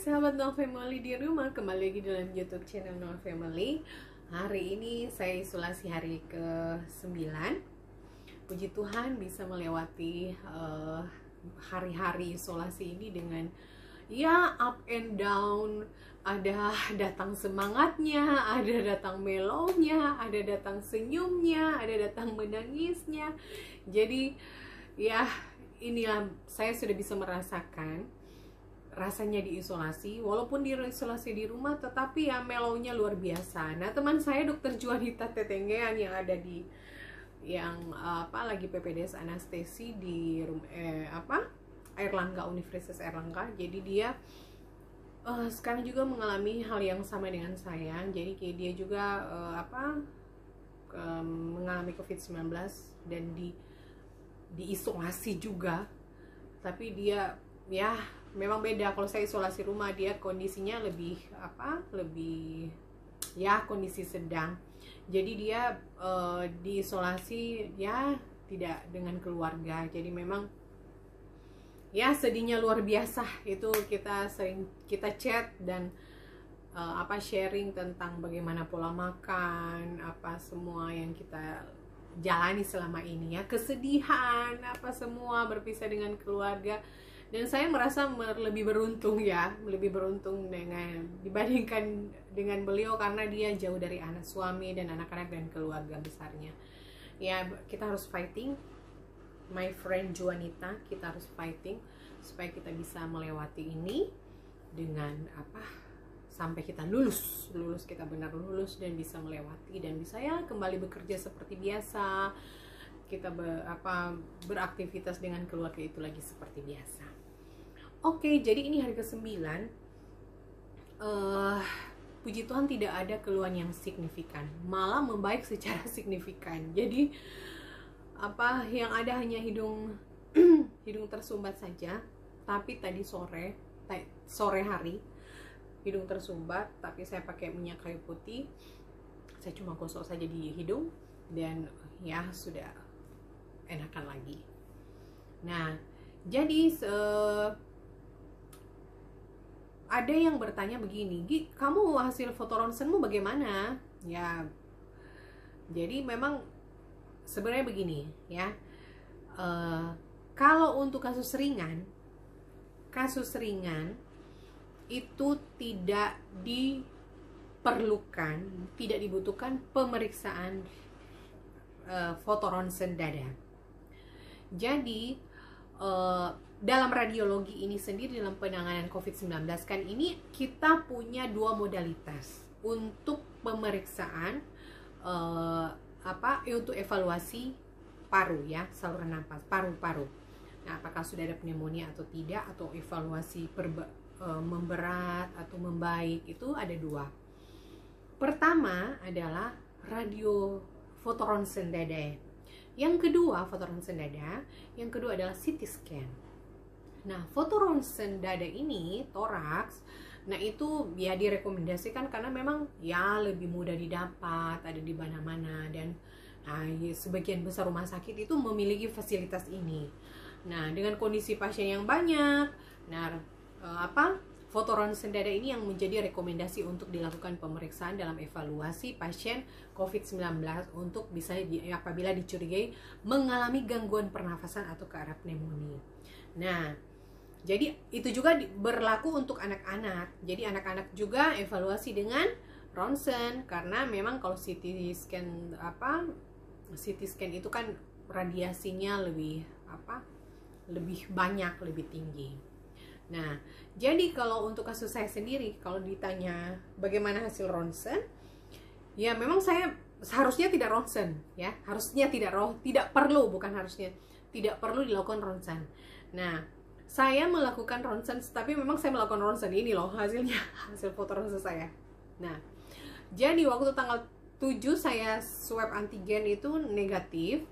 sahabat No Family di rumah, kembali lagi dalam YouTube channel No Family. Hari ini saya isolasi hari ke-9. Puji Tuhan bisa melewati hari-hari isolasi ini dengan ya up and down. Ada datang semangatnya, ada datang melownya, ada datang senyumnya, ada datang menangisnya. Jadi ya inilah, saya sudah bisa merasakan rasanya diisolasi. Walaupun diisolasi di rumah, tetapi ya melownya luar biasa. Nah, teman saya Dr. Juanita Tetenggean yang ada di lagi PPDS anestesi di Airlangga, Universitas Airlangga. Jadi dia sekarang juga mengalami hal yang sama dengan saya. Jadi kayak dia juga mengalami COVID-19 dan diisolasi juga. Tapi dia ya memang beda. Kalau saya isolasi rumah, dia kondisinya lebih kondisi sedang. Jadi dia diisolasi ya tidak dengan keluarga. Jadi memang ya sedihnya luar biasa. Itu kita chat dan sharing tentang bagaimana pola makan, apa semua yang kita jalani selama ini ya, kesedihan apa semua berpisah dengan keluarga. Dan saya merasa lebih beruntung dibandingkan dengan beliau, karena dia jauh dari anak, suami dan anak-anak dan keluarga besarnya. Ya, kita harus fighting, my friend Juanita, kita harus fighting supaya kita bisa melewati ini dengan sampai kita lulus kita benar lulus dan bisa melewati dan bisa ya kembali bekerja seperti biasa. Kita beraktivitas dengan keluarga itu lagi seperti biasa. Oke, jadi ini hari ke-9. Puji Tuhan tidak ada keluhan yang signifikan, malah membaik secara signifikan. Jadi yang ada hanya hidung tersumbat saja. Tapi tadi sore hari hidung tersumbat, tapi saya pakai minyak kayu putih. Saya cuma gosok saja di hidung dan ya sudah enakan lagi. Nah, jadi ada yang bertanya begini, Gi, kamu hasil foto ronsenmu bagaimana? Ya, jadi memang sebenarnya begini ya. Kalau untuk kasus ringan itu tidak dibutuhkan pemeriksaan foto ronsen dada. Jadi dalam radiologi ini sendiri, dalam penanganan COVID-19 kan ini kita punya dua modalitas untuk pemeriksaan untuk evaluasi paru ya, saluran nafas, paru-paru. Nah, apakah sudah ada pneumonia atau tidak, atau evaluasi memberat atau membaik, itu ada dua. Pertama adalah radio foto ronsen dada. Yang kedua foto ronsen dada, yang kedua adalah CT scan. Nah, foto ronsen dada ini toraks, nah itu ya direkomendasikan karena memang ya lebih mudah didapat, ada di mana-mana, dan sebagian besar rumah sakit itu memiliki fasilitas ini. Nah, dengan kondisi pasien yang banyak, foto ronsen dada ini yang menjadi rekomendasi untuk dilakukan pemeriksaan dalam evaluasi pasien COVID-19 untuk bisa apabila dicurigai mengalami gangguan pernafasan atau ke arah pneumonia. Nah, jadi itu juga berlaku untuk anak-anak. Jadi anak-anak juga evaluasi dengan ronsen, karena memang kalau CT scan itu kan radiasinya lebih banyak, lebih tinggi. Nah, jadi kalau untuk kasus saya sendiri, kalau ditanya bagaimana hasil ronsen, ya memang saya harusnya tidak ronsen ya, tidak perlu dilakukan ronsen. Nah, saya melakukan ronsen, tapi memang saya melakukan ronsen ini loh hasilnya, hasil foto ronsen saya. Nah, jadi waktu tanggal 7 saya swab antigen itu negatif.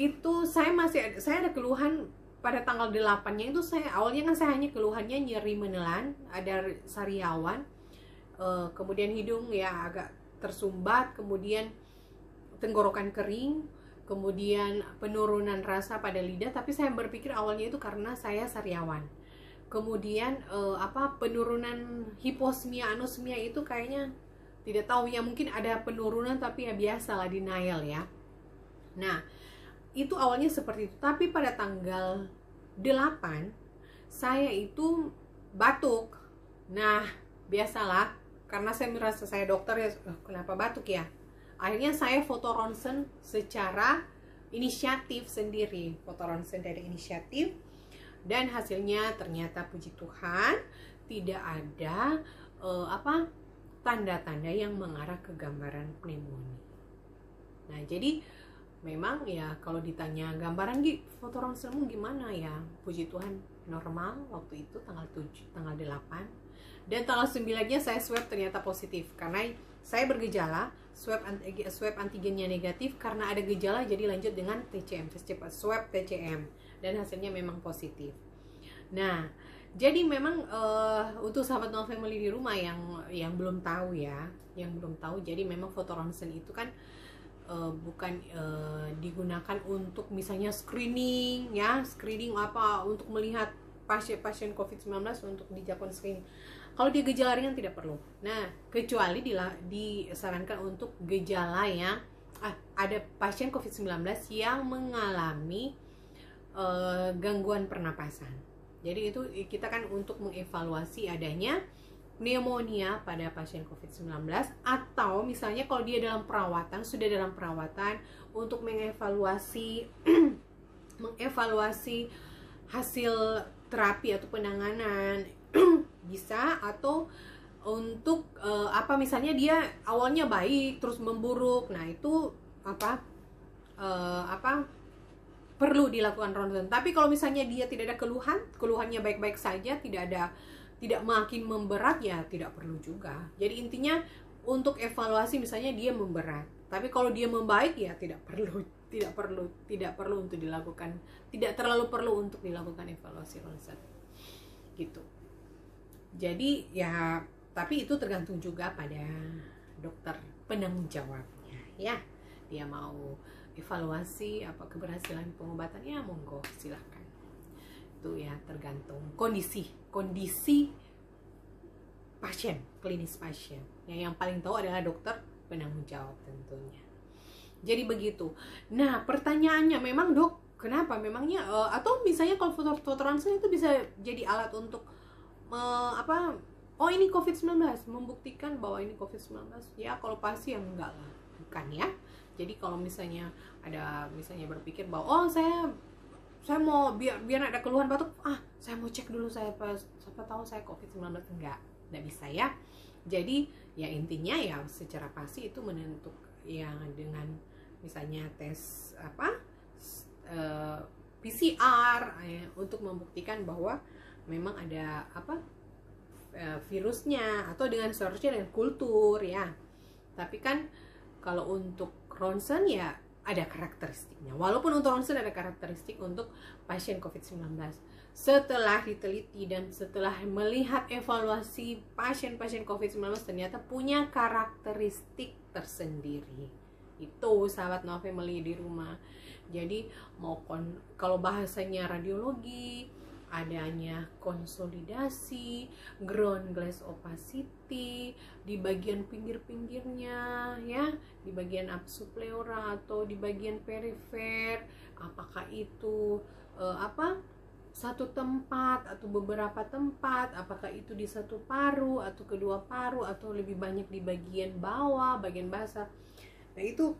Itu saya ada keluhan pada tanggal 8-nya itu. Awalnya kan saya hanya keluhannya nyeri menelan, ada sariawan, kemudian hidung ya agak tersumbat, kemudian tenggorokan kering, kemudian penurunan rasa pada lidah. Tapi saya berpikir awalnya itu karena saya sariawan. kemudian penurunan hiposmia, anosmia itu kayaknya tidak tahu ya, mungkin ada penurunan tapi ya biasalah, denial ya. Nah, itu awalnya seperti itu, tapi pada tanggal 8 saya itu batuk. Nah, biasalah, karena saya merasa saya dokter ya, kenapa batuk ya? Akhirnya saya foto ronsen secara inisiatif sendiri, foto ronsen dari inisiatif, dan hasilnya ternyata puji Tuhan tidak ada tanda-tanda yang mengarah ke gambaran pneumonia. Nah, jadi memang ya kalau ditanya gambaran foto ronsenmu gimana ya, puji Tuhan normal waktu itu tanggal 8, dan tanggal 9-nya saya swab ternyata positif karena saya bergejala, swab antigennya negatif, karena ada gejala jadi lanjut dengan TCM, swab TCM, dan hasilnya memang positif. Nah, jadi memang untuk sahabat Nova Family di rumah yang belum tahu ya, jadi memang foto ronsen itu kan bukan digunakan untuk misalnya screening untuk melihat pasien COVID-19 untuk dilakukan screening. Kalau dia gejala ringan tidak perlu. Nah, kecuali disarankan untuk gejala yang ada pasien COVID-19 yang mengalami gangguan pernapasan. Jadi itu kita kan untuk mengevaluasi adanya pneumonia pada pasien COVID-19, atau misalnya kalau dia sudah dalam perawatan untuk mengevaluasi hasil terapi atau penanganan bisa, atau untuk misalnya dia awalnya baik terus memburuk. Nah, itu perlu dilakukan ronsen. Tapi kalau misalnya dia tidak ada keluhannya baik-baik saja, tidak makin memberat, ya tidak perlu juga. Jadi intinya untuk evaluasi misalnya dia memberat, tapi kalau dia membaik ya tidak perlu untuk dilakukan, tidak terlalu perlu untuk dilakukan evaluasi ronsen gitu. Jadi ya, tapi itu tergantung juga pada dokter penanggung jawabnya ya. Dia mau evaluasi keberhasilan pengobatan, ya monggo silahkan. Itu ya tergantung kondisi pasien, klinis pasien. Yang paling tahu adalah dokter penanggung jawab tentunya. Jadi begitu. Nah, pertanyaannya memang, Dok, kenapa memangnya atau misalnya kalau foto ronsen itu bisa jadi alat untuk ini COVID-19, membuktikan bahwa ini COVID-19? Ya, kalau pasti yang enggak lah, bukan ya. Jadi kalau misalnya ada berpikir bahwa saya mau biar ada keluhan batuk, saya mau cek dulu, siapa tahu saya COVID-19, enggak bisa ya. Jadi ya intinya ya secara pasti itu menentuk yang dengan misalnya tes PCR untuk membuktikan bahwa memang ada virusnya, atau seharusnya dengan kultur ya. Tapi kan kalau untuk ronsen ya ada karakteristiknya. Walaupun untuk ronsen ada karakteristik untuk pasien COVID-19. Setelah diteliti dan setelah melihat evaluasi pasien-pasien COVID-19, ternyata punya karakteristik tersendiri. Itu sahabat Nova Family di rumah. Jadi kalau bahasanya radiologi, adanya konsolidasi, ground glass opacity di bagian pinggir-pinggirnya ya, di bagian subpleura atau di bagian perifer, apakah itu satu tempat atau beberapa tempat, apakah itu di satu paru atau kedua paru atau lebih banyak di bagian bawah, bagian basal. Nah, itu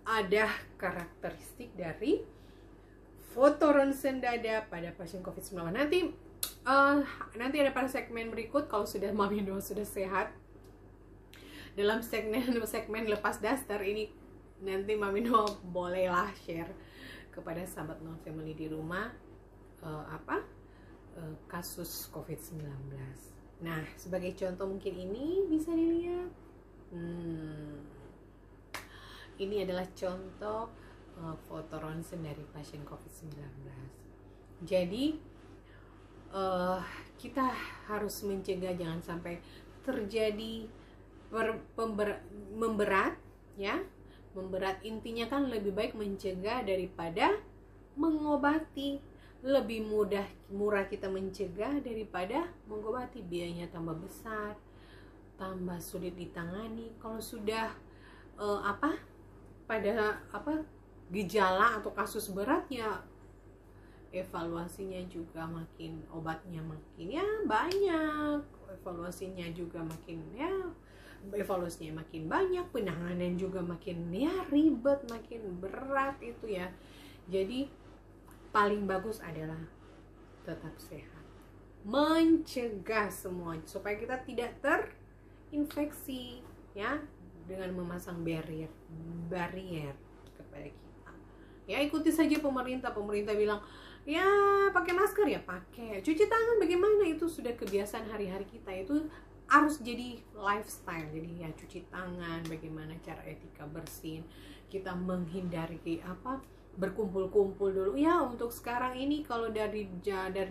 ada karakteristik dari foto ronsen dada pada pasien COVID-19. Nanti ada pada segmen berikut, kalau sudah Mami Noah sudah sehat, dalam segmen lepas daster ini, nanti Mami Noah bolehlah share kepada sahabat Noah Family di rumah kasus COVID-19. Nah, sebagai contoh mungkin ini bisa dilihat. Ini adalah contoh foto ronsen dari pasien COVID-19. Jadi kita harus mencegah jangan sampai terjadi memberat ya. Memberat, intinya kan lebih baik mencegah daripada mengobati. lebih murah kita mencegah daripada mengobati. Biayanya tambah besar, tambah sulit ditangani. Kalau sudah gejala atau kasus beratnya, evaluasinya juga makin, obatnya makin ya banyak, evaluasinya makin banyak, penanganan juga makin ya ribet, makin berat itu ya. Jadi paling bagus adalah tetap sehat, mencegah semua supaya kita tidak terinfeksi ya, dengan memasang barrier kepada kita. Ya ikuti saja pemerintah bilang ya pakai masker, ya pakai, cuci tangan bagaimana, itu sudah kebiasaan hari-hari kita, itu harus jadi lifestyle. Jadi ya cuci tangan, bagaimana cara etika bersin, kita menghindari berkumpul-kumpul dulu ya. Untuk sekarang ini kalau dari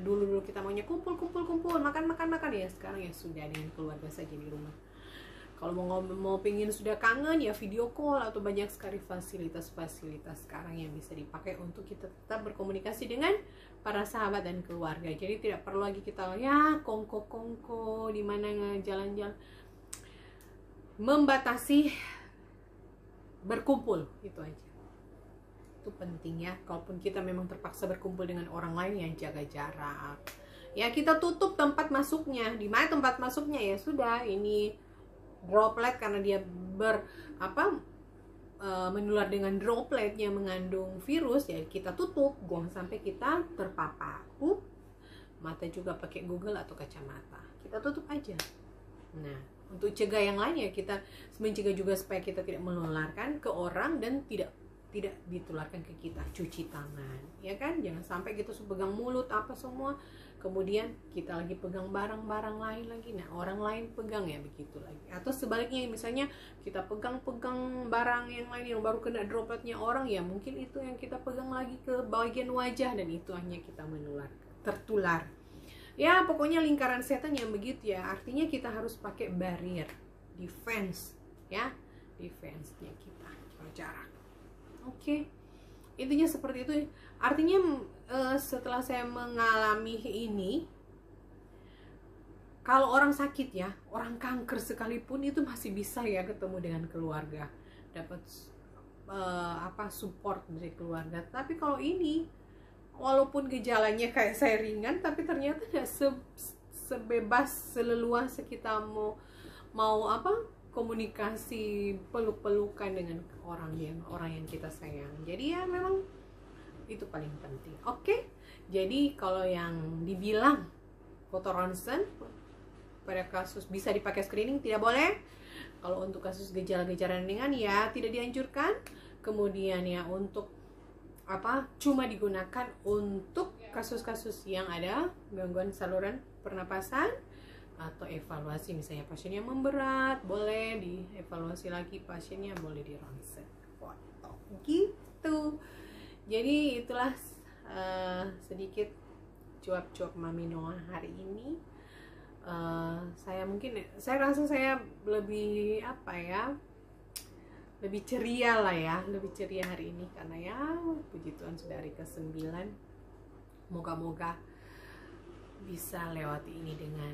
dulu kita maunya kumpul makan ya, sekarang ya sudah dengan keluarga saja di rumah. Kalau mau pingin sudah kangen ya video call, atau banyak sekali fasilitas sekarang yang bisa dipakai untuk kita tetap berkomunikasi dengan para sahabat dan keluarga. Jadi tidak perlu lagi kita ya kongko di mana jalan-jalan. Membatasi berkumpul itu aja. Itu penting ya. Kalaupun kita memang terpaksa berkumpul dengan orang lain, ya jaga jarak. Ya kita tutup tempat masuknya. Di mana tempat masuknya ya sudah, ini droplet karena dia menular dengan droplet yang mengandung virus, ya kita tutup, jangan sampai kita terpapar. Mata juga pakai Google atau kacamata, kita tutup aja. Nah, untuk cegah yang lain ya kita mencegah juga supaya kita tidak menularkan ke orang dan tidak ditularkan ke kita. Cuci tangan, ya kan, jangan sampai kita pegang mulut semua, kemudian kita lagi pegang barang-barang lain lagi, nah orang lain pegang ya begitu lagi. Atau sebaliknya, misalnya kita pegang barang yang lain yang baru kena dropletnya orang, ya mungkin itu yang kita pegang lagi ke bagian wajah, dan itu hanya kita tertular. Ya pokoknya lingkaran setan yang begitu ya. Artinya kita harus pakai barrier, defense ya, defense-nya kita jarak. Oke. Intinya seperti itu. Artinya setelah saya mengalami ini, kalau orang sakit ya, orang kanker sekalipun itu masih bisa ya ketemu dengan keluarga, dapat support dari keluarga. Tapi kalau ini, walaupun gejalanya kayak saya ringan, tapi ternyata tidak sebebas seleluasa kita mau komunikasi, peluk-pelukan dengan orang yang kita sayang. Jadi ya memang itu paling penting. Oke. Jadi kalau yang dibilang foto ronsen pada kasus bisa dipakai screening, tidak boleh. Kalau untuk kasus gejala-gejala ringan ya tidak dianjurkan. Kemudian ya untuk cuma digunakan untuk kasus-kasus yang ada gangguan saluran pernapasan atau evaluasi, misalnya pasien yang memberat boleh dievaluasi lagi, pasiennya boleh di ronsen foto gitu. Jadi itulah sedikit cuap-cuap Mami Noah hari ini. Saya rasa saya lebih lebih ceria lah ya, lebih ceria hari ini karena ya puji Tuhan sudah hari ke-9. Moga-moga bisa lewati ini dengan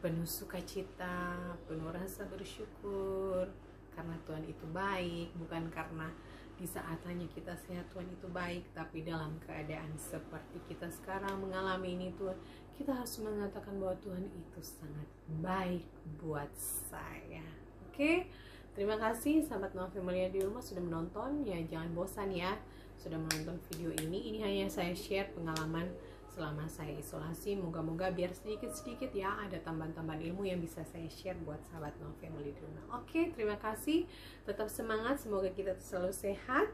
penuh sukacita, penuh rasa bersyukur, karena Tuhan itu baik. Bukan karena di saat hanya kita sehat Tuhan itu baik, tapi dalam keadaan seperti kita sekarang mengalami ini, Tuhan, kita harus mengatakan bahwa Tuhan itu sangat baik buat saya. Oke? Terima kasih sahabat Noah Family di rumah sudah menonton. Ya jangan bosan ya sudah menonton video ini. Ini hanya saya share pengalaman selama saya isolasi. Moga-moga biar sedikit-sedikit ya ada tambahan-tambahan ilmu yang bisa saya share buat sahabat Noah Family di rumah. Oke, terima kasih. Tetap semangat. Semoga kita selalu sehat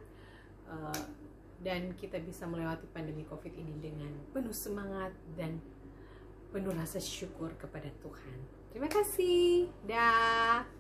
dan kita bisa melewati pandemi COVID ini dengan penuh semangat dan penuh rasa syukur kepada Tuhan. Terima kasih. Dah.